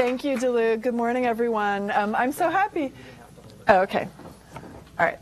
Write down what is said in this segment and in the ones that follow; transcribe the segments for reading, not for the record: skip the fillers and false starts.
Thank you, Delu. Good morning, everyone. I'm so happy. Oh, okay. All right.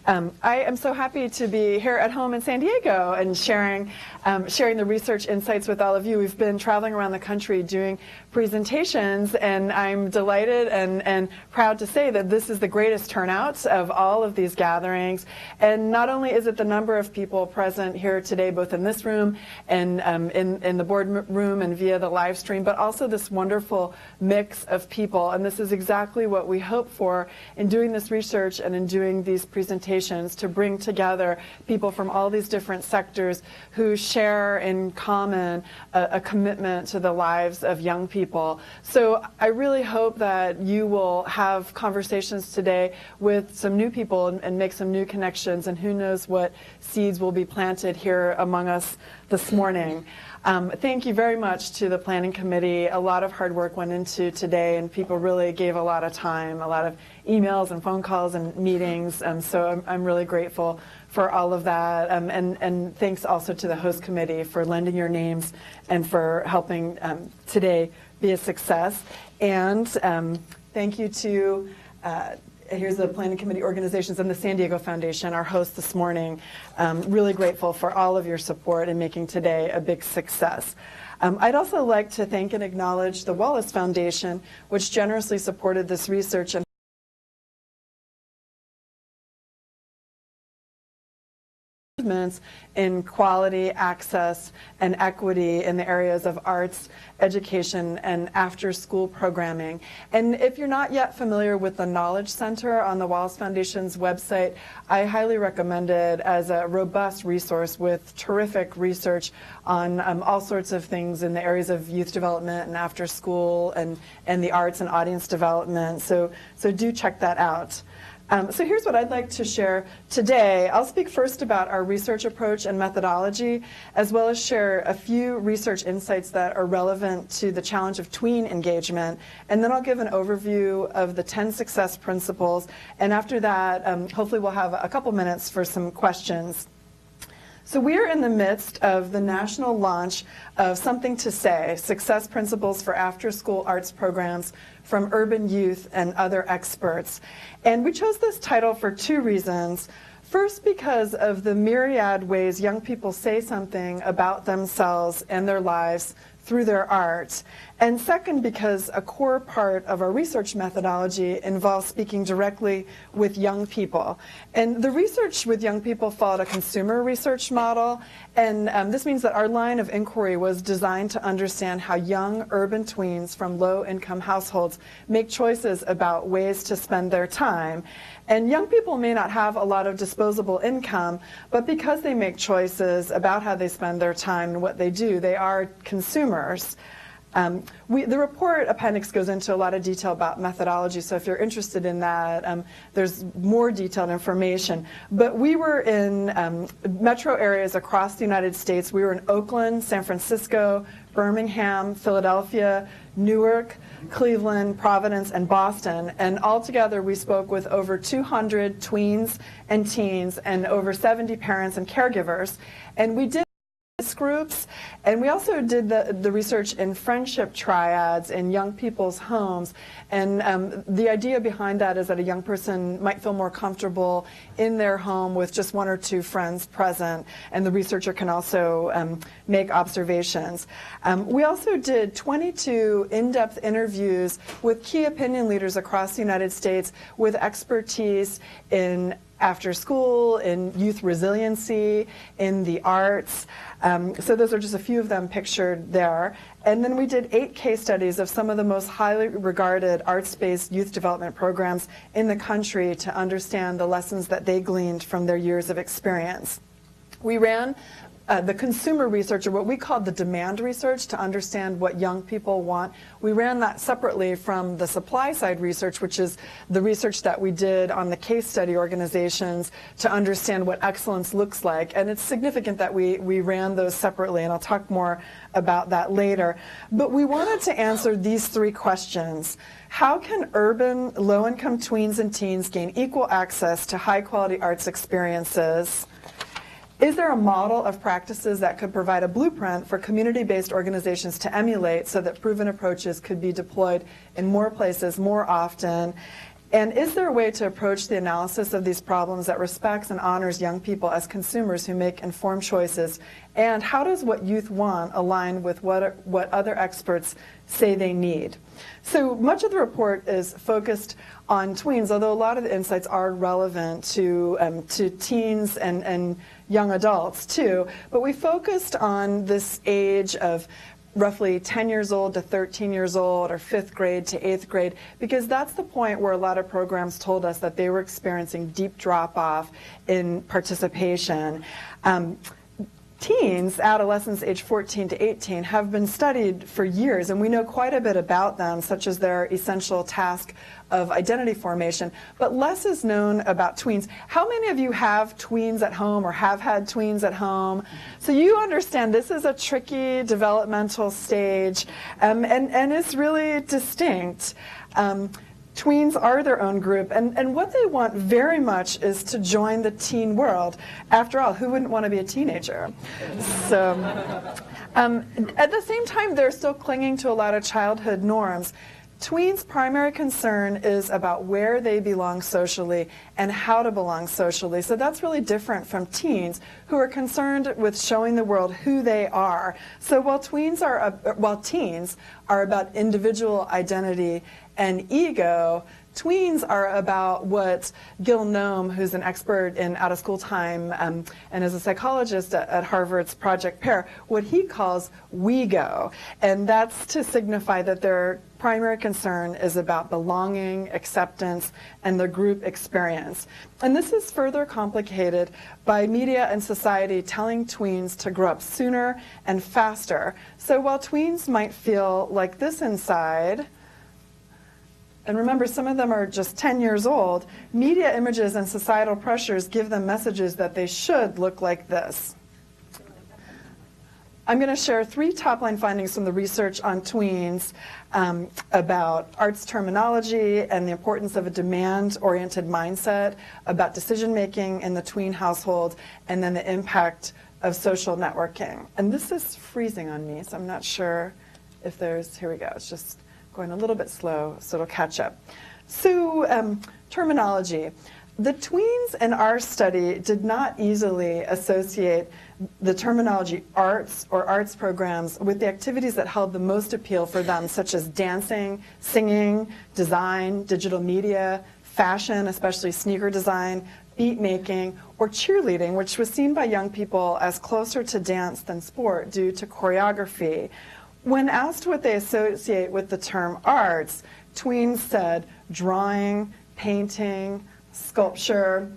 I am so happy to be here at home in San Diego and sharing the research insights with all of you. We've been traveling around the country doing presentations, and I'm delighted and proud to say that this is the greatest turnout of all of these gatherings. And not only is it the number of people present here today, both in this room and in the boardroom and via the live stream, but also this wonderful mix of people. And this is exactly what we hope for in doing this research and in doing these presentations, to bring together people from all these different sectors who share in common a commitment to the lives of young people. So I really hope that you will have conversations today with some new people and make some new connections, and who knows what seeds will be planted here among us this morning. Thank you very much to the Planning Committee. A lot of hard work went into today, and people really gave a lot of time, a lot of emails and phone calls and meetings. So I'm really grateful for all of that. And thanks also to the host committee for lending your names and for helping today be a success. And thank you to here's the Planning Committee organizations and the San Diego Foundation, our host this morning. Really grateful for all of your support in making today a big success. I'd also like to thank and acknowledge the Wallace Foundation, which generously supported this research and in quality, access, and equity in the areas of arts, education, and after-school programming. And if you're not yet familiar with the Knowledge Center on the Wallace Foundation's website, I highly recommend it as a robust resource with terrific research on all sorts of things in the areas of youth development and after-school and the arts and audience development. So do check that out. So here's what I'd like to share today. I'll speak first about our research approach and methodology, as well as share a few research insights that are relevant to the challenge of tween engagement. And then I'll give an overview of the 10 success principles. And after that, hopefully we'll have a couple minutes for some questions. So we're in the midst of the national launch of Something to Say, Success Principles for After-School Arts Programs from Urban Youth and Other Experts. And we chose this title for two reasons. First, because of the myriad ways young people say something about themselves and their lives through their art. And second, because a core part of our research methodology involves speaking directly with young people. And the research with young people followed a consumer research model, and this means that our line of inquiry was designed to understand how young urban tweens from low-income households make choices about ways to spend their time. And young people may not have a lot of disposable income, but because they make choices about how they spend their time and what they do, they are consumers. The report appendix goes into a lot of detail about methodology, so if you're interested in that, there's more detailed information. But we were in metro areas across the United States. We were in Oakland, San Francisco, Birmingham, Philadelphia, Newark, Cleveland, Providence, and Boston. And altogether, we spoke with over 200 tweens and teens and over 70 parents and caregivers. And we did groups, and we also did the research in friendship triads in young people's homes. And the idea behind that is that a young person might feel more comfortable in their home with just one or two friends present, and the researcher can also make observations. We also did 22 in-depth interviews with key opinion leaders across the United States with expertise in after school, in youth resiliency, in the arts. So those are just a few of them pictured there. And then we did 8 case studies of some of the most highly regarded arts-based youth development programs in the country to understand the lessons that they gleaned from their years of experience. We ran the consumer research, or what we called the demand research, to understand what young people want. We ran that separately from the supply side research, which is the research that we did on the case study organizations to understand what excellence looks like. And it's significant that we ran those separately, and I'll talk more about that later. But we wanted to answer these 3 questions. How can urban low-income tweens and teens gain equal access to high-quality arts experiences? Is there a model of practices that could provide a blueprint for community-based organizations to emulate so that proven approaches could be deployed in more places more often? And is there a way to approach the analysis of these problems that respects and honors young people as consumers who make informed choices? And how does what youth want align with what other experts say they need? So much of the report is focused on tweens, although a lot of the insights are relevant to teens and young adults too. But we focused on this age of roughly 10 years old to 13 years old, or 5th grade to 8th grade, because that's the point where a lot of programs told us that they were experiencing deep drop-off in participation. Teens, adolescents age 14 to 18, have been studied for years, and we know quite a bit about them, such as their essential task of identity formation, but less is known about tweens. How many of you have tweens at home or have had tweens at home? So you understand this is a tricky developmental stage, and it's really distinct. Tweens are their own group, and what they want very much is to join the teen world. After all, who wouldn't want to be a teenager? So, at the same time, they're still clinging to a lot of childhood norms. Tweens' primary concern is about where they belong socially and how to belong socially. So that's really different from teens, who are concerned with showing the world who they are. So while teens are about individual identity and ego, tweens are about what Gil Noem, who's an expert in out-of-school time and is a psychologist at Harvard's Project PAIR, what he calls we-go. And that's to signify that their primary concern is about belonging, acceptance, and the group experience. And this is further complicated by media and society telling tweens to grow up sooner and faster. So while tweens might feel like this inside, and remember, some of them are just 10 years old, media images and societal pressures give them messages that they should look like this. I'm going to share 3 top-line findings from the research on tweens about arts terminology and the importance of a demand-oriented mindset, about decision-making in the tween household, and then the impact of social networking. And this is freezing on me, so I'm not sure if there's, here we go, it's just going a little bit slow, so it'll catch up. So terminology. The tweens in our study did not easily associate the terminology arts or arts programs with the activities that held the most appeal for them, such as dancing, singing, design, digital media, fashion, especially sneaker design, beat making, or cheerleading, which was seen by young people as closer to dance than sport due to choreography. When asked what they associate with the term arts, tweens said drawing, painting, sculpture,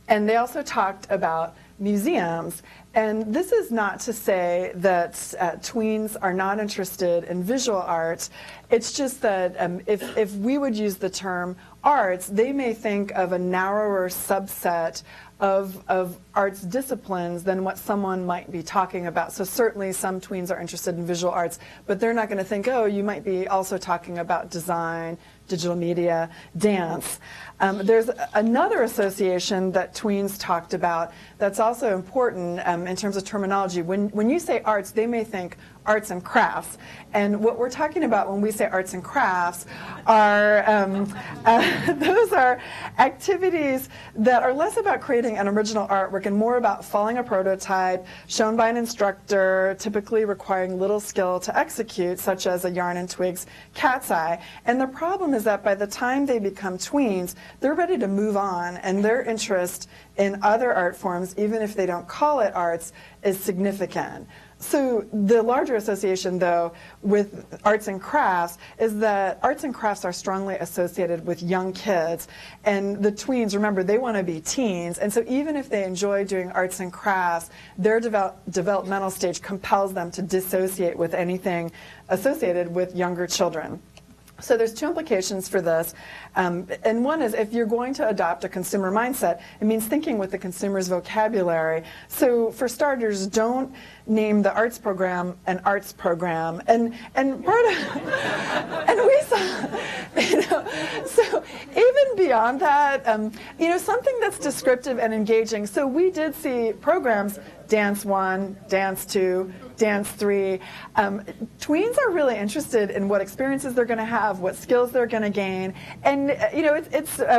and they also talked about museums. And this is not to say that tweens are not interested in visual arts. It's just that if we would use the term arts, they may think of a narrower subset of arts disciplines than what someone might be talking about. So certainly some tweens are interested in visual arts, but they're not going to think, oh, you might be also talking about design, digital media, dance. There's another association that tweens talked about that's also important in terms of terminology. When you say arts, they may think arts and crafts. And what we're talking about when we say arts and crafts are, those are activities that are less about creating an original artwork and more about following a prototype shown by an instructor, typically requiring little skill to execute, such as a yarn and twigs cat's eye. And the problem is that by the time they become tweens, they're ready to move on, and their interest in other art forms, even if they don't call it arts, is significant. So the larger association, though, with arts and crafts is that arts and crafts are strongly associated with young kids. And the tweens, remember, they want to be teens. And so even if they enjoy doing arts and crafts, their developmental stage compels them to dissociate with anything associated with younger children. So there's 2 implications for this, and one is if you're going to adopt a consumer mindset, it means thinking with the consumer's vocabulary. So for starters, don't name the arts program an arts program, and part of, and we saw, so even even beyond that, something that's descriptive and engaging. So we did see programs, Dance 1, Dance 2, Dance 3. Tweens are really interested in what experiences they're going to have, what skills they're going to gain, and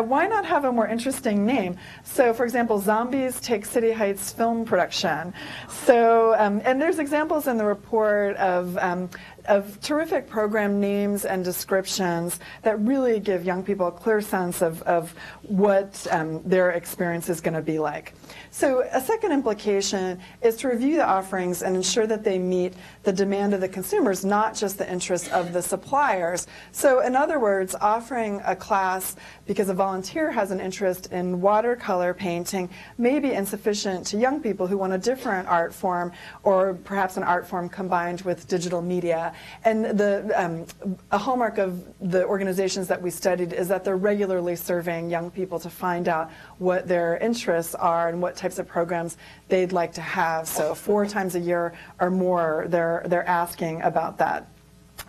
why not have a more interesting name? So, for example, Zombies Take City Heights film production. So, and there's examples in the report of terrific program names and descriptions that really give young people a clear sense of what their experience is going to be like. So a second implication is to review the offerings and ensure that they meet the demand of the consumers, not just the interests of the suppliers. So in other words, offering a class because a volunteer has an interest in watercolor painting may be insufficient to young people who want a different art form, or perhaps an art form combined with digital media. And a hallmark of the organizations that we studied is that they're regularly surveying young people to find out what their interests are and what types of programs they'd like to have. So 4 times a year or more, they're asking about that.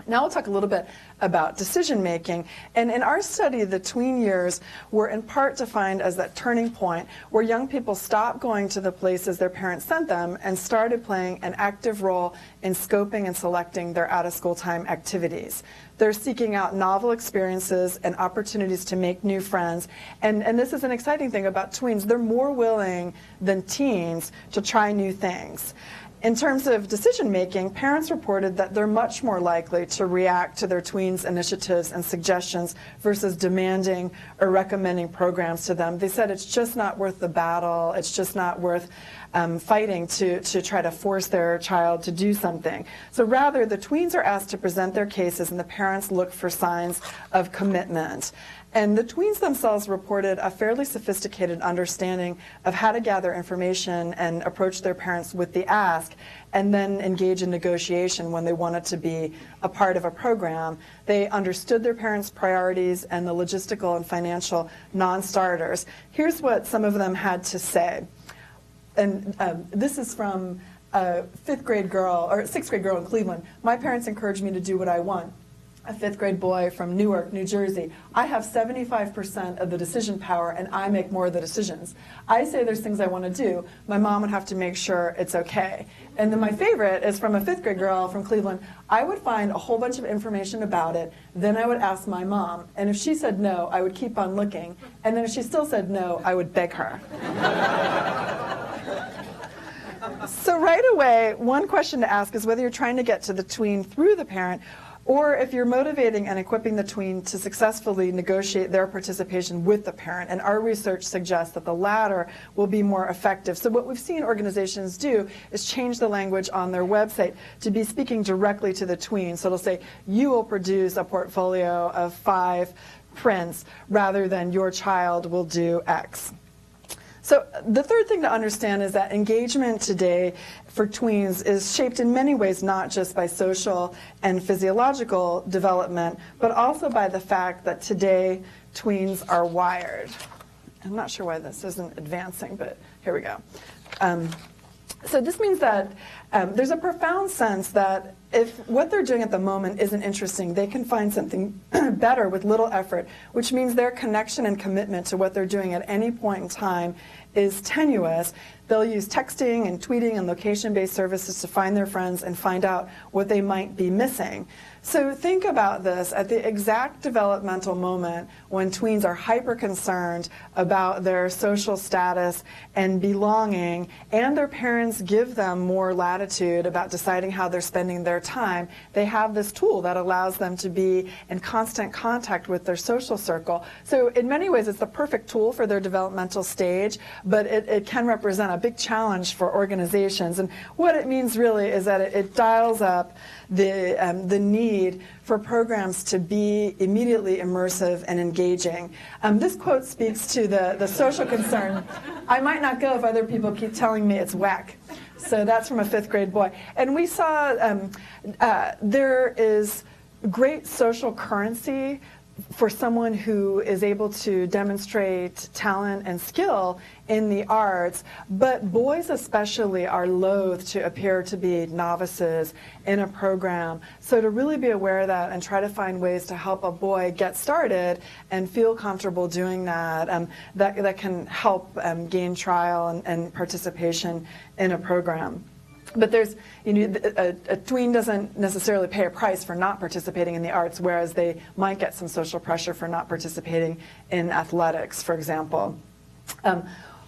Now we'll talk a little bit about decision making. And in our study, the tween years were in part defined as that turning point where young people stopped going to the places their parents sent them and started playing an active role in scoping and selecting their out-of-school time activities. They're seeking out novel experiences and opportunities to make new friends. And this is an exciting thing about tweens. They're more willing than teens to try new things. In terms of decision making, parents reported that they're much more likely to react to their tweens' initiatives and suggestions versus demanding or recommending programs to them. They said it's just not worth the battle, it's just not worth fighting to try to force their child to do something. So rather, the tweens are asked to present their cases and the parents look for signs of commitment. And the tweens themselves reported a fairly sophisticated understanding of how to gather information and approach their parents with the ask, and then engage in negotiation when they wanted to be a part of a program. They understood their parents' priorities and the logistical and financial non-starters. Here's what some of them had to say. And this is from a 5th grade girl, or 6th grade girl in Cleveland. My parents encourage me to do what I want. A 5th grade boy from Newark, New Jersey. I have 75% of the decision power and I make more of the decisions. I say there's things I want to do. My mom would have to make sure it's okay. And then my favorite is from a 5th grade girl from Cleveland. I would find a whole bunch of information about it. Then I would ask my mom. And if she said no, I would keep on looking. And then if she still said no, I would beg her. So right away, one question to ask is whether you're trying to get to the tween through the parent, or if you're motivating and equipping the tween to successfully negotiate their participation with the parent. And our research suggests that the latter will be more effective. So what we've seen organizations do is change the language on their website to be speaking directly to the tween. So it'll say, you will produce a portfolio of 5 prints rather than your child will do X. So the third thing to understand is that engagement today for tweens is shaped in many ways not just by social and physiological development, but also by the fact that today tweens are wired. I'm not sure why this isn't advancing, but here we go. So this means that there's a profound sense that if what they're doing at the moment isn't interesting, they can find something better with little effort, which means their connection and commitment to what they're doing at any point in time is tenuous. They'll use texting and tweeting and location-based services to find their friends and find out what they might be missing. So think about this at the exact developmental moment when tweens are hyper-concerned about their social status and belonging, and their parents give them more latitude about deciding how they're spending their time. They have this tool that allows them to be in constant contact with their social circle. So in many ways, it's the perfect tool for their developmental stage, but it can represent a big challenge for organizations. And what it means really is that it dials up the need for programs to be immediately immersive and engaging. This quote speaks to the social concern. I might not go if other people keep telling me it's whack. So that's from a 5th grade boy. And we saw there is great social currency for someone who is able to demonstrate talent and skill in the arts, but boys especially are loath to appear to be novices in a program. So to really be aware of that and try to find ways to help a boy get started and feel comfortable doing that, that can help gain trial and participation in a program. But there's, a tween doesn't necessarily pay a price for not participating in the arts, whereas they might get some social pressure for not participating in athletics, for example.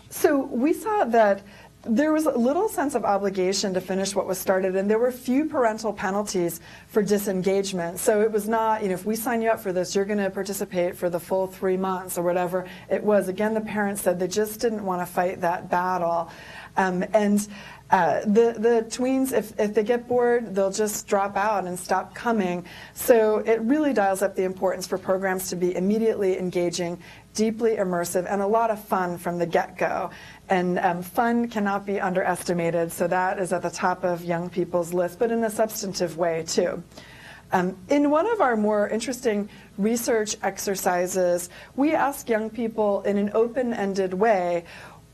So we saw that there was a little sense of obligation to finish what was started, and there were few parental penalties for disengagement. So it was not, if we sign you up for this, you're going to participate for the full 3 months or whatever it was. Again, the parents said they just didn't want to fight that battle. The tweens, if they get bored, they'll just drop out and stop coming. So it really dials up the importance for programs to be immediately engaging, deeply immersive, and a lot of fun from the get-go. And fun cannot be underestimated, so that is at the top of young people's list, but in a substantive way, too. In one of our more interesting research exercises, we asked young people in an open-ended way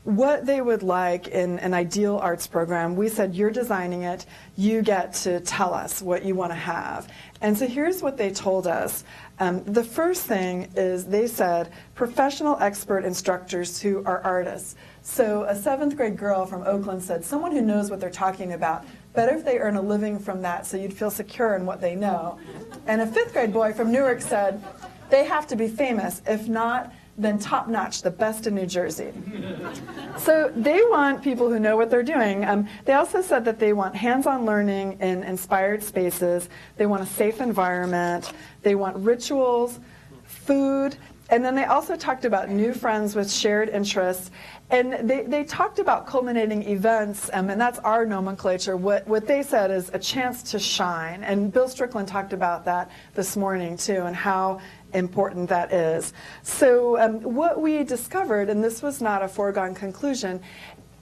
what they would like in an ideal arts program. We said, you're designing it, you get to tell us what you want to have. And so here's what they told us. The first thing is they said professional expert instructors who are artists. So a 7th grade girl from Oakland said, someone who knows what they're talking about. Better if they earn a living from that so you'd feel secure in what they know. And a 5th grade boy from Newark said, they have to be famous. If not, then top-notch, the best in New Jersey. So they want people who know what they're doing. They also said that they want hands-on learning in inspired spaces. They want a safe environment. They want rituals, food, and then they also talked about new friends with shared interests. And they talked about culminating events, and that's our nomenclature. What they said is a chance to shine. And Bill Strickland talked about that this morning, too, and how important that is. So what we discovered, and this was not a foregone conclusion,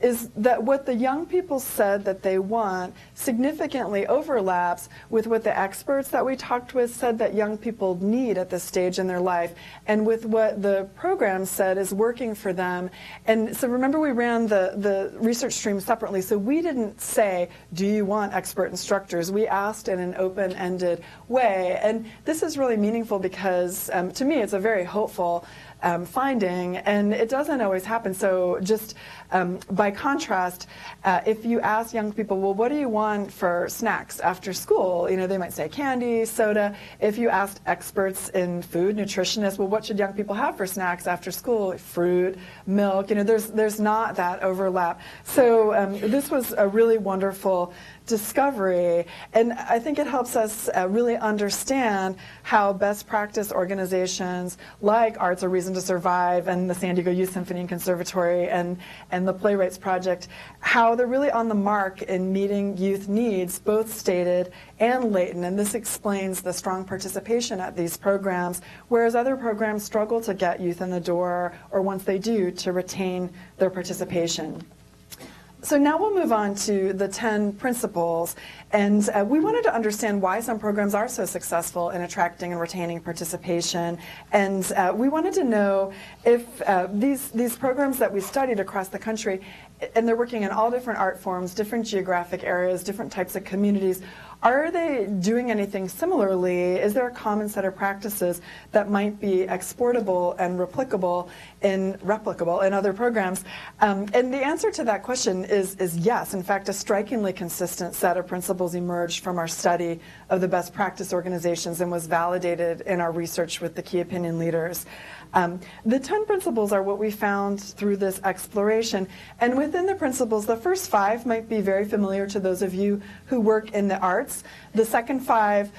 is that what the young people said that they want significantly overlaps with what the experts that we talked with said that young people need at this stage in their life, and with what the program said is working for them. And so remember, we ran the research stream separately, so we didn't say, do you want expert instructors? We asked in an open-ended way, and this is really meaningful because to me it's a very hopeful finding, and it doesn't always happen. So just by contrast, if you ask young people, well, what do you want for snacks after school? They might say candy, soda. If you asked experts in food, nutritionists, well, what should young people have for snacks after school? Fruit, milk, there's not that overlap. So this was a really wonderful discovery, and I think it helps us really understand how best practice organizations like Arts A Reason to Survive and the San Diego Youth Symphony and Conservatory and the Playwrights Project, how they're really on the mark in meeting youth needs, both stated and latent, and this explains the strong participation at these programs, whereas other programs struggle to get youth in the door, or once they do, to retain their participation. So now we'll move on to the 10 principles, and we wanted to understand why some programs are so successful in attracting and retaining participation, and we wanted to know if these programs that we studied across the country, and they're working in all different art forms, different geographic areas, different types of communities, are they doing anything similarly? Is there a common set of practices that might be exportable and replicable in other programs? And the answer to that question is yes. In fact, a strikingly consistent set of principles emerged from our study of the best practice organizations and was validated in our research with the key opinion leaders. The 10 principles are what we found through this exploration, and within the principles, the first 5 might be very familiar to those of you who work in the arts. The second 5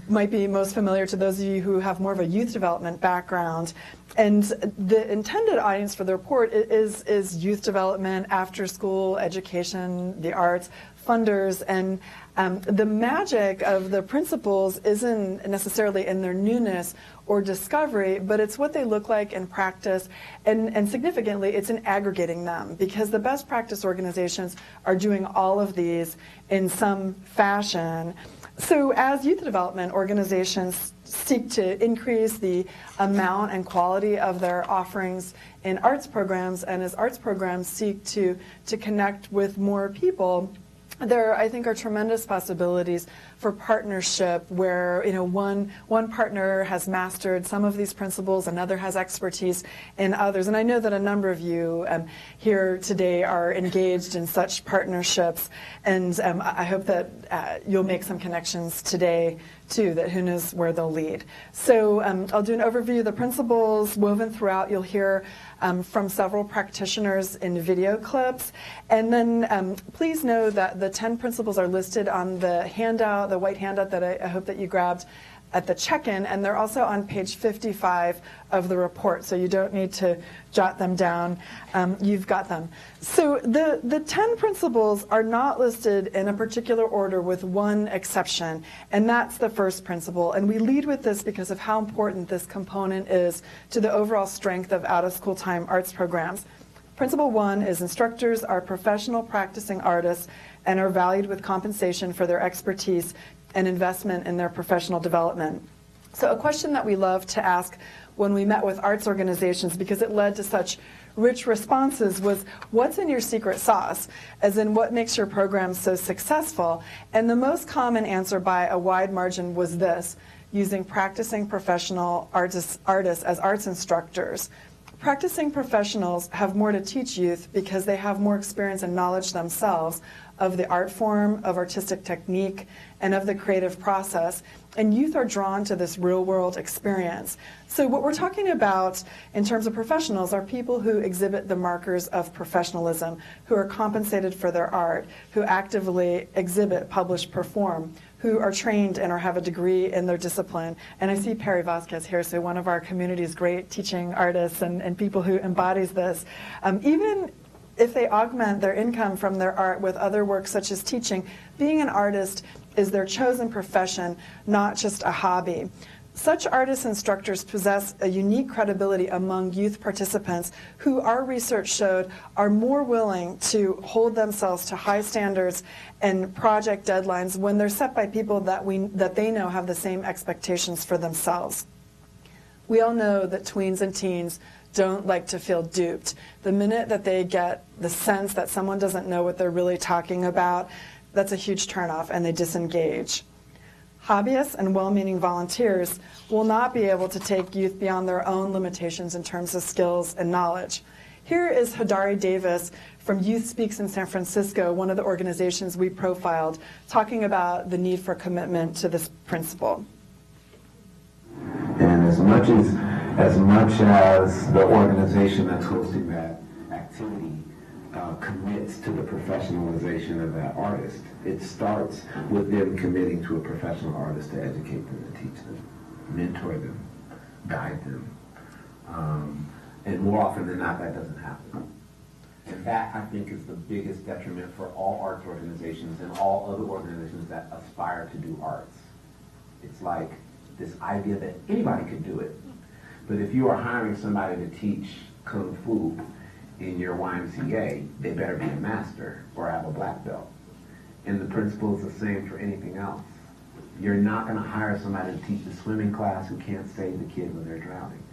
might be most familiar to those of you who have more of a youth development background. And the intended audience for the report is youth development, after school, education, the arts, funders, and the magic of the principles isn't necessarily in their newness or discovery, but it's what they look like in practice, and significantly, it's in aggregating them, because the best practice organizations are doing all of these in some fashion. So as youth development organizations seek to increase the amount and quality of their offerings in arts programs, and as arts programs seek to connect with more people, there, I think, are tremendous possibilities for partnership where, one partner has mastered some of these principles, another has expertise in others. And I know that a number of you here today are engaged in such partnerships, and I hope that you'll make some connections today too, that who knows where they'll lead. So I'll do an overview of the principles woven throughout. You'll hear from several practitioners in video clips. And then please know that the 10 principles are listed on the handout, the white handout that I hope that you grabbed at the check-in, and they're also on page 55 of the report, so you don't need to jot them down. You've got them. So the 10 principles are not listed in a particular order with one exception, and that's the first principle. And we lead with this because of how important this component is to the overall strength of out-of-school time arts programs. Principle 1 is instructors are professional practicing artists and are valued with compensation for their expertise and investment in their professional development. So a question that we love to ask when we met with arts organizations, because it led to such rich responses, was what's in your secret sauce? As in, what makes your program so successful? And the most common answer by a wide margin was this: using practicing professional artists as arts instructors. Practicing professionals have more to teach youth because they have more experience and knowledge themselves of the art form, of artistic technique, and of the creative process. And youth are drawn to this real-world experience. So what we're talking about in terms of professionals are people who exhibit the markers of professionalism, who are compensated for their art, who actively exhibit, publish, perform, who are trained and or have a degree in their discipline. And I see Perry Vasquez here, so one of our community's great teaching artists and people who embodies this. Even if they augment their income from their art with other work such as teaching, being an artist is their chosen profession, not just a hobby. Such artist instructors possess a unique credibility among youth participants who, our research showed, are more willing to hold themselves to high standards and project deadlines when they're set by people that they know have the same expectations for themselves. We all know that tweens and teens don't like to feel duped. The minute that they get the sense that someone doesn't know what they're really talking about, that's a huge turnoff, and they disengage. Hobbyists and well-meaning volunteers will not be able to take youth beyond their own limitations in terms of skills and knowledge. Here is Hadari Davis from Youth Speaks in San Francisco, one of the organizations we profiled, talking about the need for commitment to this principle. And as much as the organization that's hosting that activity commits to the professionalization of that artist, it starts with them committing to a professional artist to educate them, to teach them, mentor them, guide them. And more often than not, that doesn't happen. And that, I think, is the biggest detriment for all arts organizations and all other organizations that aspire to do arts. It's like this idea that anybody could do it. But if you are hiring somebody to teach Kung Fu in your YMCA, they better be a master or have a black belt. And the principle is the same for anything else. You're not going to hire somebody to teach a swimming class who can't save the kid when they're drowning.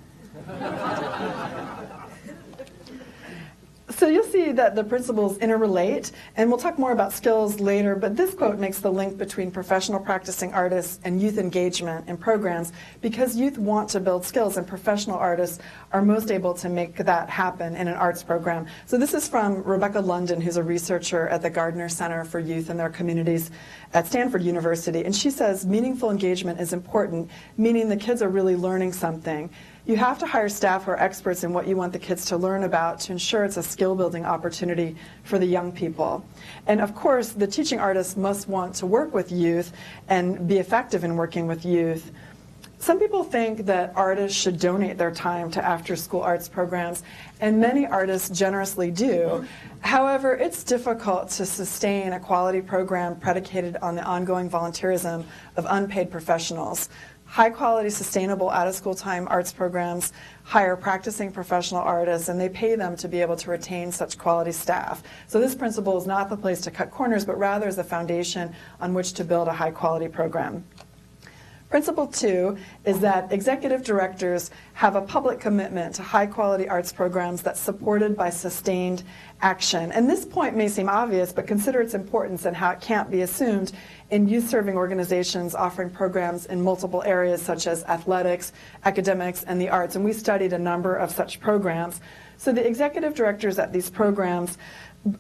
So you'll see that the principles interrelate, and we'll talk more about skills later, but this quote makes the link between professional practicing artists and youth engagement in programs, because youth want to build skills, and professional artists are most able to make that happen in an arts program. So this is from Rebecca London, who's a researcher at the Gardner Center for Youth and Their Communities at Stanford University, and she says meaningful engagement is important, meaning the kids are really learning something. You have to hire staff who are experts in what you want the kids to learn about to ensure it's a skill-building opportunity for the young people. And of course, the teaching artists must want to work with youth and be effective in working with youth. Some people think that artists should donate their time to after-school arts programs, and many artists generously do. However, it's difficult to sustain a quality program predicated on the ongoing volunteerism of unpaid professionals. high-quality, sustainable out-of-school time arts programs hire practicing professional artists, and they pay them to be able to retain such quality staff. So this principle is not the place to cut corners, but rather is a foundation on which to build a high-quality program. Principle 2 is that executive directors have a public commitment to high-quality arts programs that's supported by sustained action. And this point may seem obvious, but consider its importance and how it can't be assumed in youth-serving organizations offering programs in multiple areas such as athletics, academics, and the arts. And we studied a number of such programs. So the executive directors at these programs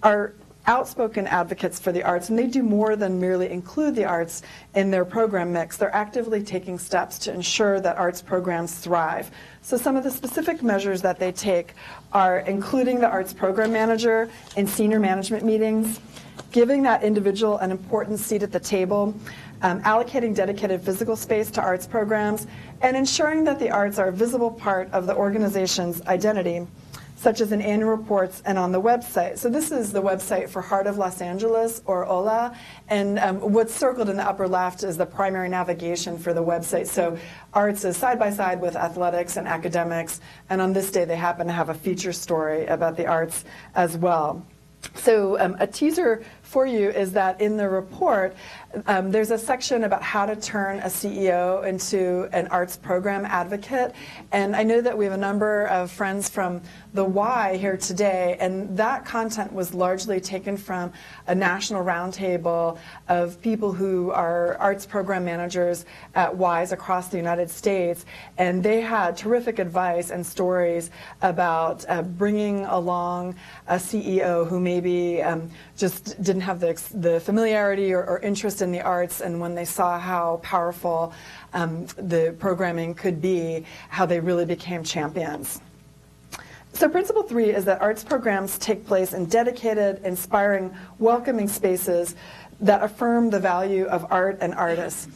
are outspoken advocates for the arts, and they do more than merely include the arts in their program mix. They're actively taking steps to ensure that arts programs thrive. So some of the specific measures that they take are including the arts program manager in senior management meetings, giving that individual an important seat at the table, allocating dedicated physical space to arts programs, and ensuring that the arts are a visible part of the organization's identity, such as in annual reports and on the website. So this is the website for Heart of Los Angeles, or HOLA, and what's circled in the upper left is the primary navigation for the website. So arts is side by side with athletics and academics, and on this day they happen to have a feature story about the arts as well. So a teaser for you is that in the report, there's a section about how to turn a CEO into an arts program advocate. And I know that we have a number of friends from the Y here today, and that content was largely taken from a national roundtable of people who are arts program managers at Ys across the United States. And they had terrific advice and stories about bringing along a CEO who maybe just didn't have the familiarity or interest in the arts, and when they saw how powerful the programming could be, how they really became champions. So principle 3 is that arts programs take place in dedicated, inspiring, welcoming spaces that affirm the value of art and artists.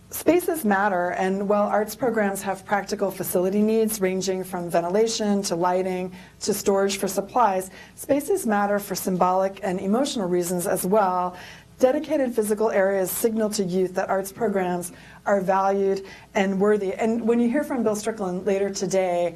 Spaces matter, and while arts programs have practical facility needs ranging from ventilation to lighting to storage for supplies, spaces matter for symbolic and emotional reasons as well. Dedicated physical areas signal to youth that arts programs are valued and worthy. And when you hear from Bill Strickland later today,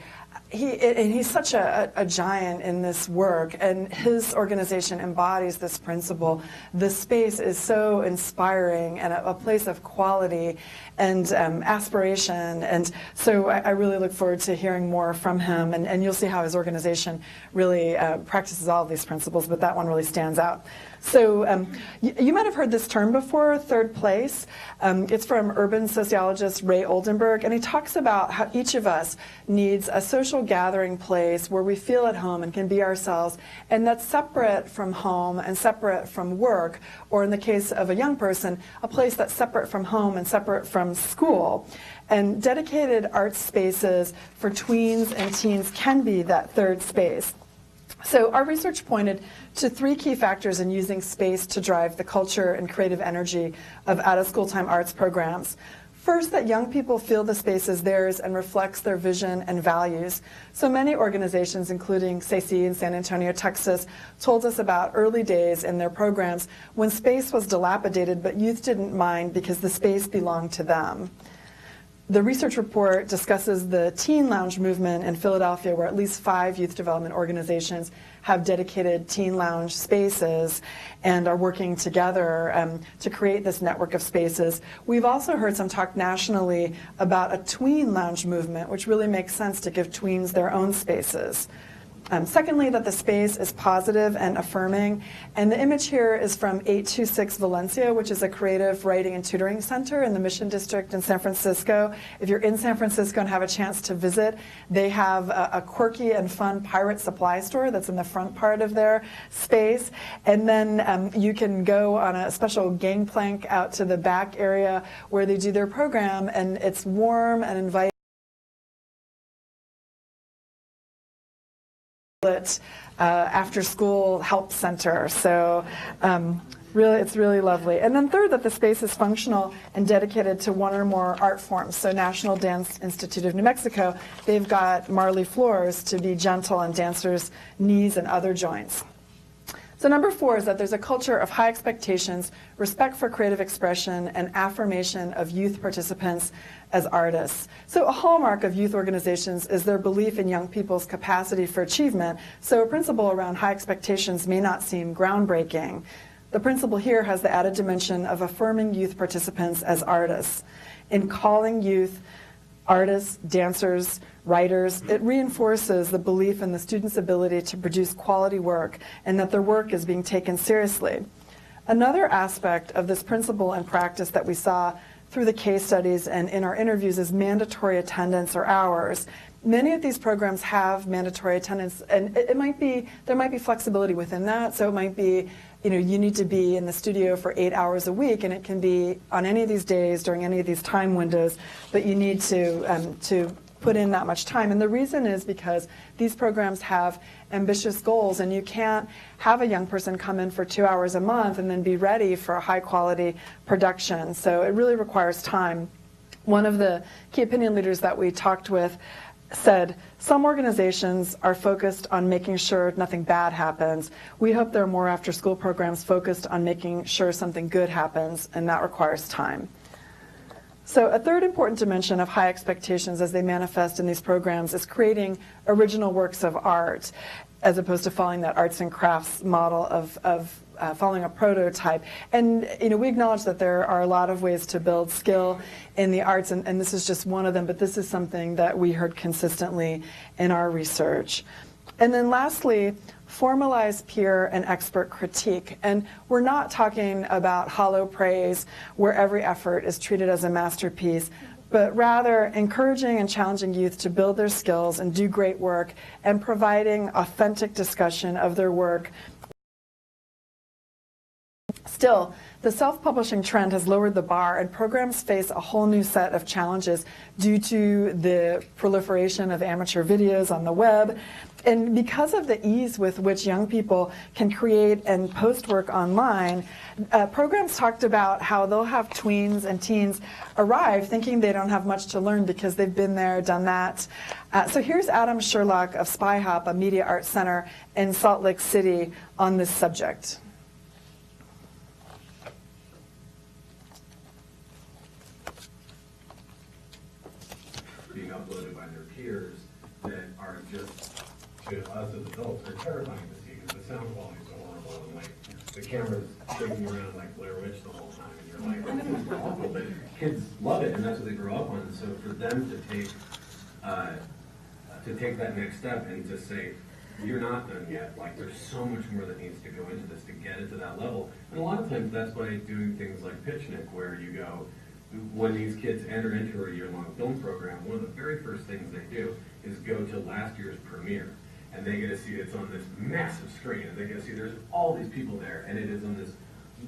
he's such a giant in this work, and his organization embodies this principle. The space is so inspiring and a place of quality and aspiration, and so I really look forward to hearing more from him, and you'll see how his organization really practices all of these principles, but that one really stands out. So you might have heard this term before, third place. It's from urban sociologist Ray Oldenburg, and he talks about how each of us needs a social gathering place where we feel at home and can be ourselves, and that's separate from home and separate from work, or in the case of a young person, a place that's separate from home and separate from school. And dedicated art spaces for tweens and teens can be that third space. So our research pointed to 3 key factors in using space to drive the culture and creative energy of out-of-school time arts programs. First, that young people feel the space is theirs and reflects their vision and values. So many organizations, including SACI in San Antonio, Texas, told us about early days in their programs when space was dilapidated, but youth didn't mind because the space belonged to them. The research report discusses the teen lounge movement in Philadelphia, where at least 5 youth development organizations have dedicated teen lounge spaces and are working together to create this network of spaces. We've also heard some talk nationally about a tween lounge movement, which really makes sense to give tweens their own spaces. Secondly, that the space is positive and affirming. And the image here is from 826 Valencia, which is a creative writing and tutoring center in the Mission District in San Francisco. If you're in San Francisco and have a chance to visit, they have a quirky and fun pirate supply store that's in the front part of their space. And then you can go on a special gangplank out to the back area where they do their program, and it's warm and inviting. After-school help center. So really, it's really lovely. And then third, that the space is functional and dedicated to one or more art forms. So National Dance Institute of New Mexico, they've got Marley floors to be gentle on dancers' knees and other joints. So number 4 is that there's a culture of high expectations, respect for creative expression, and affirmation of youth participants as artists. So a hallmark of youth organizations is their belief in young people's capacity for achievement, so a principle around high expectations may not seem groundbreaking. The principle here has the added dimension of affirming youth participants as artists. In calling youth artists, dancers, writers, it reinforces the belief in the students' ability to produce quality work and that their work is being taken seriously. Another aspect of this principle and practice that we saw through the case studies and in our interviews is mandatory attendance or hours. Many of these programs have mandatory attendance, and there might be flexibility within that. So it might be, you need to be in the studio for 8 hours a week, and it can be on any of these days during any of these time windows, but you need to put in that much time. And the reason is because these programs have ambitious goals, and you can't have a young person come in for 2 hours a month and then be ready for a high quality production. So it really requires time. One of the key opinion leaders that we talked with said, some organizations are focused on making sure nothing bad happens. We hope there are more after-school programs focused on making sure something good happens, and that requires time. So a third important dimension of high expectations as they manifest in these programs is creating original works of art, as opposed to following that arts and crafts model of following a prototype. And we acknowledge that there are a lot of ways to build skill in the arts, and this is just one of them, but this is something that we heard consistently in our research. And then lastly, formalized peer and expert critique. And we're not talking about hollow praise where every effort is treated as a masterpiece, but rather encouraging and challenging youth to build their skills and do great work, and providing authentic discussion of their work. Still, the self-publishing trend has lowered the bar, and programs face a whole new set of challenges due to the proliferation of amateur videos on the web. And because of the ease with which young people can create and post work online, programs talked about how they'll have tweens and teens arrive thinking they don't have much to learn because they've been there, done that. So here's Adam Sherlock of Spy Hop, a media arts center in Salt Lake City, on this subject. Being uploaded by their peers that are just, to us as adults, they're terrifying to see because the sound quality is so horrible, and like the camera's shaking around like Blair Witch the whole time, and you're like, this is awful, but kids love it, and that's what they grow up on. And so for them to take that next step and to say, you're not done yet, like there's so much more that needs to go into this to get it to that level. And a lot of times that's by doing things like Pitchnik, where you go, when these kids enter into a year-long film program, one of the very first things they do is go to last year's premiere. And they get to see it's on this massive screen, and they get to see there's all these people there, and it is on this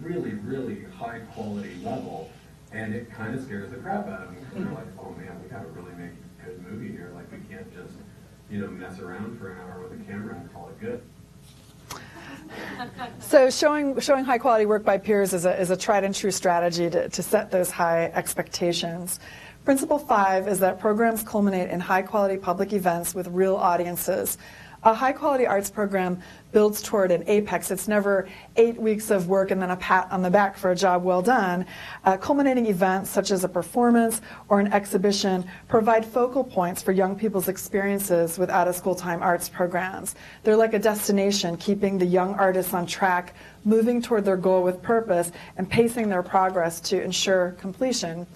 really, really high-quality level, and it kind of scares the crap out of them, because they're like, oh man, we gotta really make a good movie here. Like, we can't just, mess around for an hour with a camera and call it good. So showing high quality work by peers is a tried and true strategy to set those high expectations. Principle 5 is that programs culminate in high quality public events with real audiences. A high quality arts program builds toward an apex. It's never 8 weeks of work and then a pat on the back for a job well done. Culminating events such as a performance or an exhibition provide focal points for young people's experiences with out-of-school time arts programs. They're like a destination, keeping the young artists on track, moving toward their goal with purpose, and pacing their progress to ensure completion.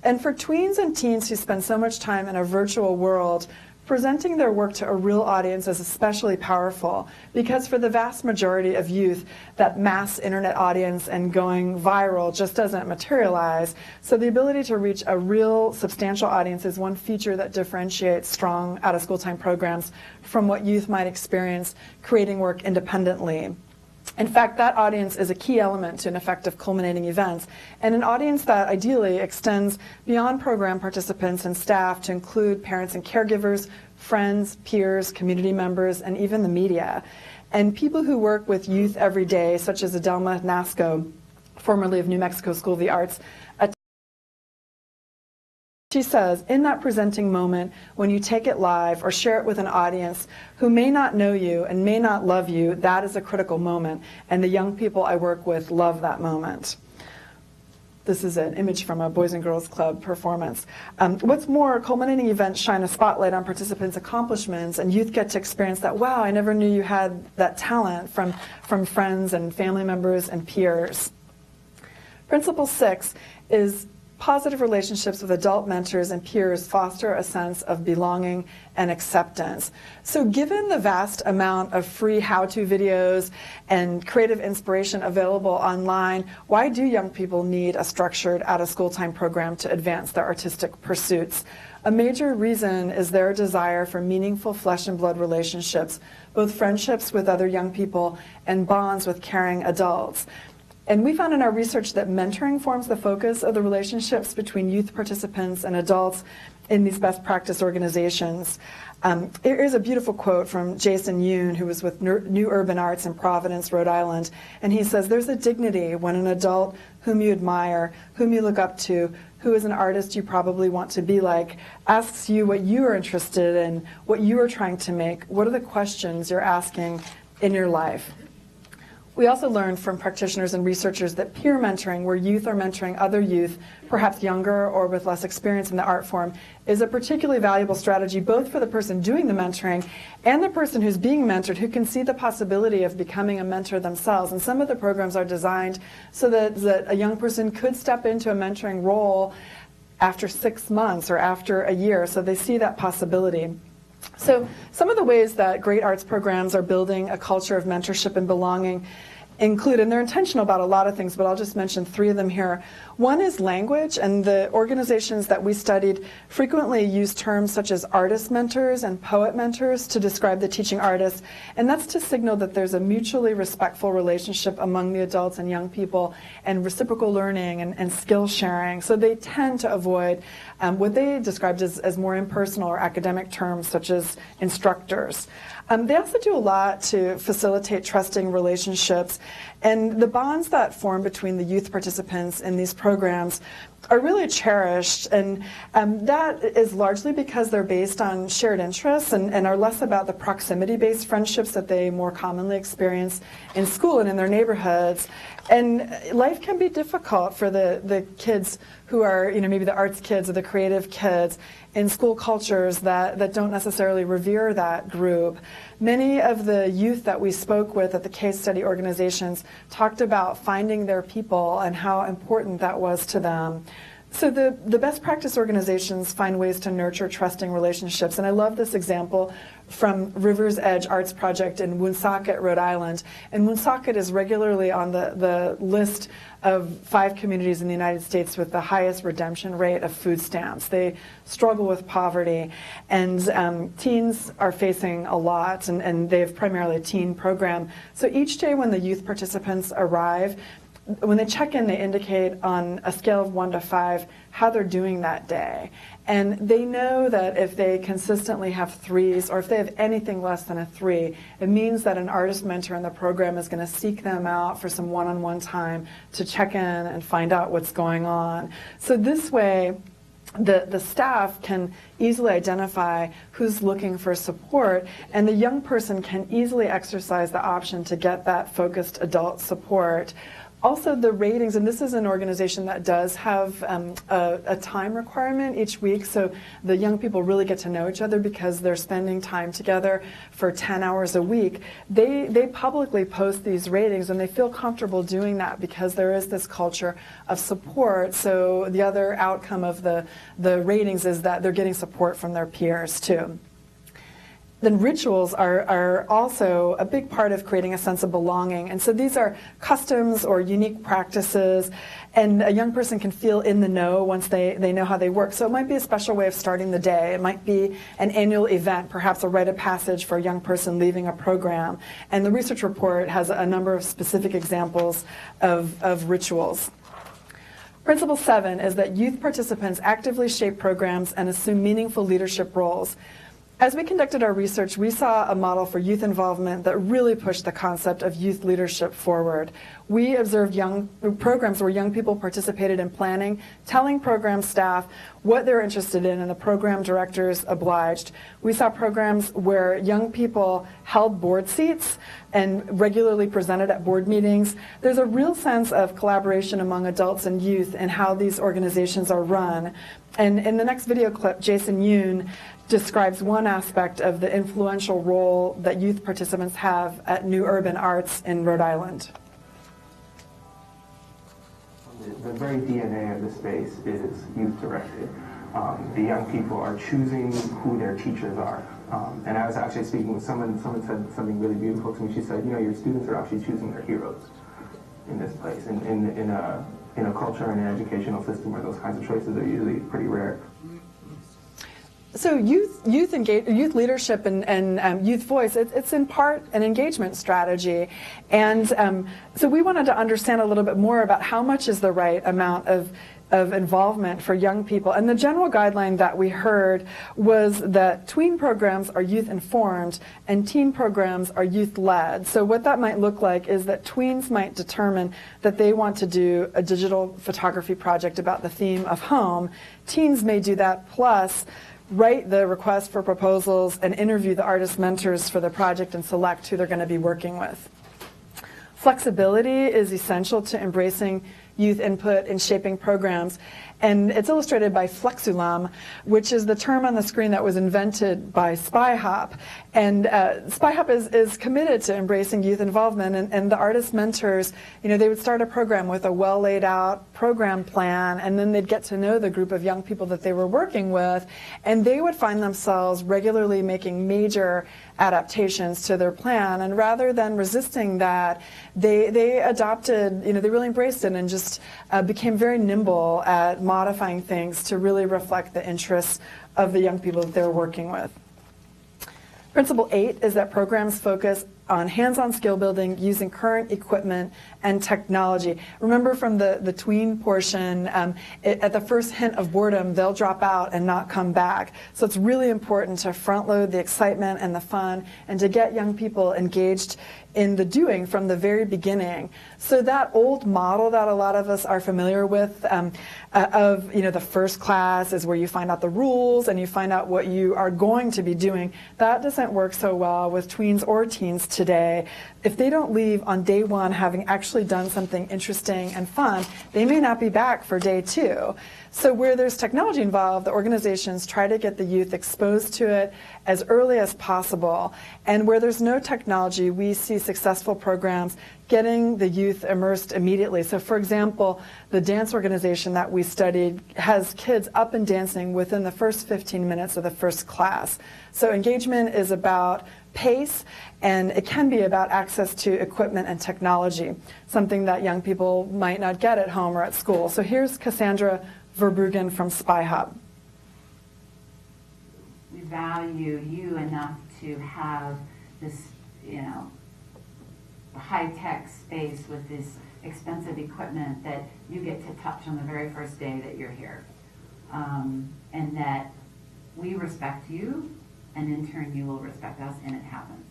And for tweens and teens who spend so much time in a virtual world, presenting their work to a real audience is especially powerful, because for the vast majority of youth, that mass internet audience and going viral just doesn't materialize. So the ability to reach a real substantial audience is one feature that differentiates strong out-of-school time programs from what youth might experience creating work independently. In fact, that audience is a key element to an effective culminating event, and an audience that ideally extends beyond program participants and staff to include parents and caregivers, friends, peers, community members, and even the media. And people who work with youth every day, such as Adelma Nasco, formerly of New Mexico School of the Arts, She says, in that presenting moment, when you take it live or share it with an audience who may not know you and may not love you, that is a critical moment. And the young people I work with love that moment. This is an image from a Boys and Girls Club performance. What's more, culminating events shine a spotlight on participants' accomplishments, and youth get to experience that, wow, I never knew you had that talent from friends and family members and peers. Principle 6 is positive relationships with adult mentors and peers foster a sense of belonging and acceptance. So given the vast amount of free how-to videos and creative inspiration available online, why do young people need a structured out-of-school time program to advance their artistic pursuits? A major reason is their desire for meaningful flesh and blood relationships, both friendships with other young people and bonds with caring adults. And we found in our research that mentoring forms the focus of the relationships between youth participants and adults in these best practice organizations. Here's a beautiful quote from Jason Yoon, who was with New Urban Arts in Providence, Rhode Island. And he says, there's a dignity when an adult whom you admire, whom you look up to, who is an artist you probably want to be like, asks you what you are interested in, what you are trying to make, what are the questions you're asking in your life. We also learned from practitioners and researchers that peer mentoring, where youth are mentoring other youth, perhaps younger or with less experience in the art form, is a particularly valuable strategy both for the person doing the mentoring and the person who's being mentored, who can see the possibility of becoming a mentor themselves. And some of the programs are designed so that a young person could step into a mentoring role after 6 months or after a year, so they see that possibility. So some of the ways that great arts programs are building a culture of mentorship and belonging include, and they're intentional about a lot of things, but I'll just mention 3 of them here. One is language, and the organizations that we studied frequently use terms such as artist mentors and poet mentors to describe the teaching artists, and that's to signal that there's a mutually respectful relationship among the adults and young people, and reciprocal learning and skill sharing. So they tend to avoid what they described as more impersonal or academic terms such as instructors. They also do a lot to facilitate trusting relationships, and the bonds that form between the youth participants in these programs are really cherished, and that is largely because they're based on shared interests and are less about the proximity-based friendships that they more commonly experience in school and in their neighborhoods. And life can be difficult for the kids who are, maybe the arts kids or the creative kids in school cultures that don't necessarily revere that group. Many of the youth that we spoke with at the case study organizations talked about finding their people and how important that was to them. So the best practice organizations find ways to nurture trusting relationships, and I love this example from River's Edge Arts Project in Woonsocket, Rhode Island. And Woonsocket is regularly on the list of 5 communities in the United States with the highest redemption rate of food stamps. They struggle with poverty, and teens are facing a lot, and they have primarily a teen program. So each day when the youth participants arrive, when they check in, they indicate on a scale of 1 to 5 how they're doing that day. And they know that if they consistently have 3s, or if they have anything less than a 3, it means that an artist mentor in the program is going to seek them out for some one-on-one time to check in and find out what's going on. So this way, the staff can easily identify who's looking for support, and the young person can easily exercise the option to get that focused adult support. Also, the ratings, and this is an organization that does have a time requirement each week, so the young people really get to know each other because they're spending time together for 10 hours a week. They publicly post these ratings, and they feel comfortable doing that because there is this culture of support. So the other outcome of the ratings is that they're getting support from their peers too. Then rituals are also a big part of creating a sense of belonging. And so these are customs or unique practices, and a young person can feel in the know once they know how they work. So it might be a special way of starting the day. It might be an annual event, perhaps a rite of passage for a young person leaving a program. And the research report has a number of specific examples of rituals. Principle 7 is that youth participants actively shape programs and assume meaningful leadership roles. As we conducted our research, we saw a model for youth involvement that really pushed the concept of youth leadership forward. we observed programs where young people participated in planning, telling program staff what they're interested in, and the program directors obliged. We saw programs where young people held board seats and regularly presented at board meetings. There's a real sense of collaboration among adults and youth in how these organizations are run. And in the next video clip, Jason Yoon describes one aspect of the influential role that youth participants have at New Urban Arts in Rhode Island. The very DNA of the space is youth-directed. The young people are choosing who their teachers are. And I was actually speaking with someone said something really beautiful to me. She said, your students are actually choosing their heroes in this place, in a culture and an educational system where those kinds of choices are usually pretty rare. So youth leadership and youth voice, it's in part an engagement strategy. And so we wanted to understand a little bit more about how much is the right amount of involvement for young people. And the general guideline that we heard was that tween programs are youth-informed and teen programs are youth-led. So what that might look like is that tweens might determine that they want to do a digital photography project about the theme of home. Teens may do that, plus write the request for proposals and interview the artist mentors for the project and select who they're going to be working with. Flexibility is essential to embracing youth input in shaping programs. And it's illustrated by Flexulum, which is the term on the screen that was invented by SpyHop. And SpyHop is committed to embracing youth involvement. And the artist mentors, they would start a program with a well laid out program plan, and then they'd get to know the group of young people that they were working with, and they would find themselves regularly making major adaptations to their plan. And rather than resisting that, they adopted, they really embraced it and just became very nimble at modifying things to really reflect the interests of the young people that they're working with. Principle 8 is that programs focus on hands-on skill building using current equipment and technology. Remember from the tween portion, at the first hint of boredom, they'll drop out and not come back. So it's really important to front-load the excitement and the fun and to get young people engaged in the doing from the very beginning. So that old model that a lot of us are familiar with of the first class is where you find out the rules and you find out what you are going to be doing, that doesn't work so well with tweens or teens today. If they don't leave on day one having actually done something interesting and fun, they may not be back for day 2. So where there's technology involved, the organizations try to get the youth exposed to it as early as possible. And where there's no technology, we see successful programs getting the youth immersed immediately. So for example, the dance organization that we studied has kids up and dancing within the first 15 minutes of the first class. So engagement is about pace, and it can be about access to equipment and technology, something that young people might not get at home or at school. So here's Cassandra Verbruggen from SpyHop. We value you enough to have this, high-tech space with this expensive equipment that you get to touch on the very first day that you're here. And that we respect you, and in turn you will respect us, and it happens.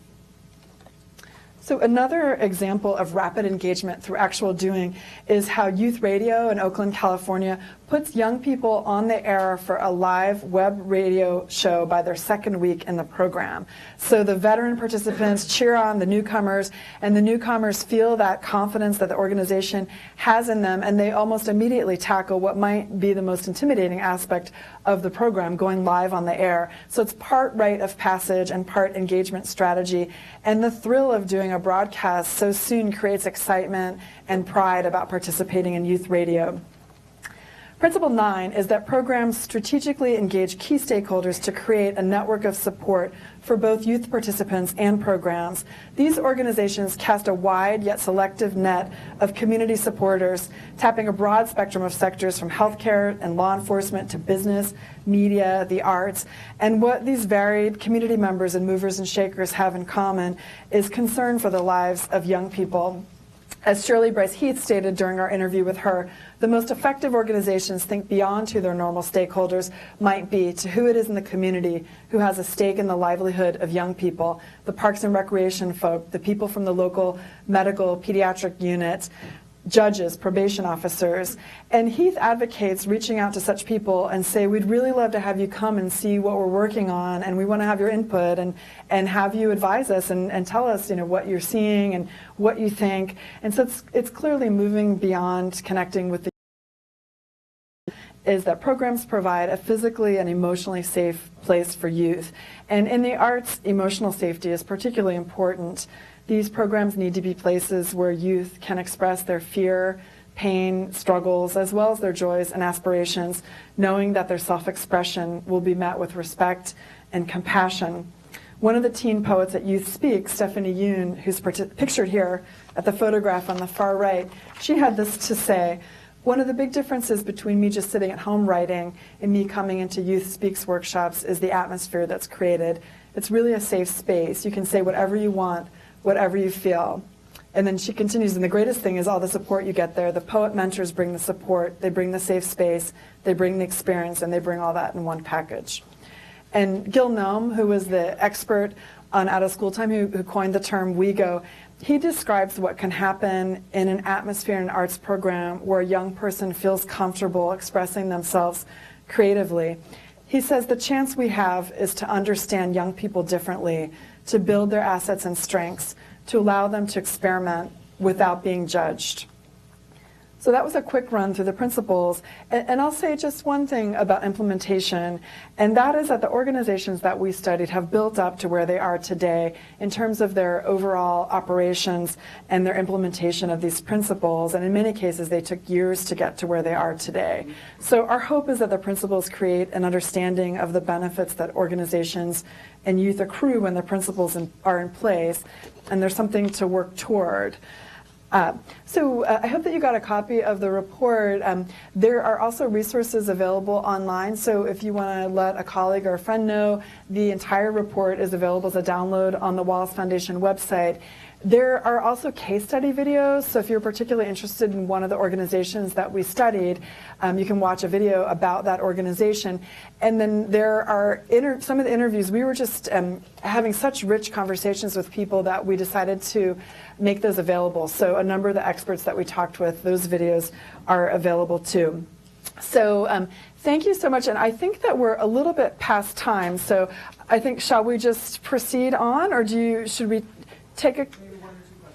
So another example of rapid engagement through actual doing is how Youth Radio in Oakland, California puts young people on the air for a live web radio show by their second week in the program. So the veteran participants cheer on the newcomers, and the newcomers feel that confidence that the organization has in them, and they almost immediately tackle what might be the most intimidating aspect of the program, going live on the air. So it's part rite of passage and part engagement strategy, and the thrill of doing a broadcast so soon creates excitement and pride about participating in youth radio. Principle 9 is that programs strategically engage key stakeholders to create a network of support for both youth participants and programs. These organizations cast a wide yet selective net of community supporters, tapping a broad spectrum of sectors from healthcare and law enforcement to business, media, the arts. And what these varied community members and movers and shakers have in common is concern for the lives of young people. As Shirley Bryce Heath stated during our interview with her, the most effective organizations think beyond who their normal stakeholders might be to who it is in the community who has a stake in the livelihood of young people, the parks and recreation folk, the people from the local medical pediatric unit, judges, probation officers. And Heath advocates reaching out to such people and say, we'd really love to have you come and see what we're working on, and we want to have your input and have you advise us and tell us, what you're seeing and what you think. And so it's clearly moving beyond connecting with the is that programs provide a physically and emotionally safe place for youth. And in the arts, emotional safety is particularly important. These programs need to be places where youth can express their fear, pain, struggles, as well as their joys and aspirations, knowing that their self-expression will be met with respect and compassion. One of the teen poets at Youth Speak, Stephanie Yoon, who's pictured here at the photograph on the far right, she had this to say: one of the big differences between me just sitting at home writing and me coming into Youth Speaks workshops is the atmosphere that's created. It's really a safe space. You can say whatever you want, whatever you feel. And then she continues, and the greatest thing is all the support you get there. The poet mentors bring the support, they bring the safe space, they bring the experience, and they bring all that in one package. And Gil Noem, who was the expert on out-of-school time, who coined the term WeGo, he describes what can happen in an atmosphere in an arts program where a young person feels comfortable expressing themselves creatively. He says the chance we have is to understand young people differently, to build their assets and strengths, to allow them to experiment without being judged. So that was a quick run through the principles. And I'll say just one thing about implementation, and that is that the organizations that we studied have built up to where they are today in terms of their overall operations and their implementation of these principles. And in many cases, they took years to get to where they are today. So our hope is that the principles create an understanding of the benefits that organizations and youth accrue when the principles are in place, and there's something to work toward. So I hope that you got a copy of the report. There are also resources available online, so if you want to let a colleague or a friend know, the entire report is available as a download on the Wallace Foundation website. There are also case study videos, so if you're particularly interested in one of the organizations that we studied, you can watch a video about that organization. And then there are some of the interviews. We were just having such rich conversations with people that we decided to make those available. So a number of the experts that we talked with, those videos are available too. So thank you so much, and I think that we're a little bit past time, so I think, shall we just proceed on, or should we take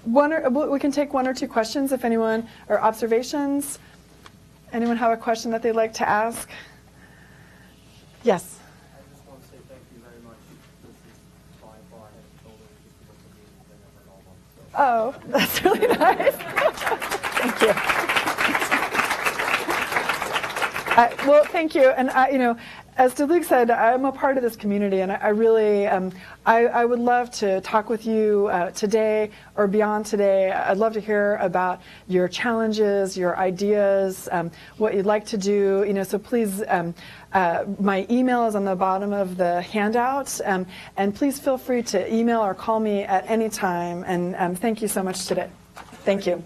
we can take one or two questions if anyone, or observations. Anyone have a question that they'd like to ask? Yes. I just want to say thank you very much. This is by far head and shoulders just because of the meetings I never know one. So. Oh, that's really nice. Thank you. Well, thank you. And as Deluc said, I'm a part of this community, and I really, I would love to talk with you today or beyond today. I'd love to hear about your challenges, your ideas, what you'd like to do. So please, my email is on the bottom of the handout, and please feel free to email or call me at any time. And thank you so much today. Thank you.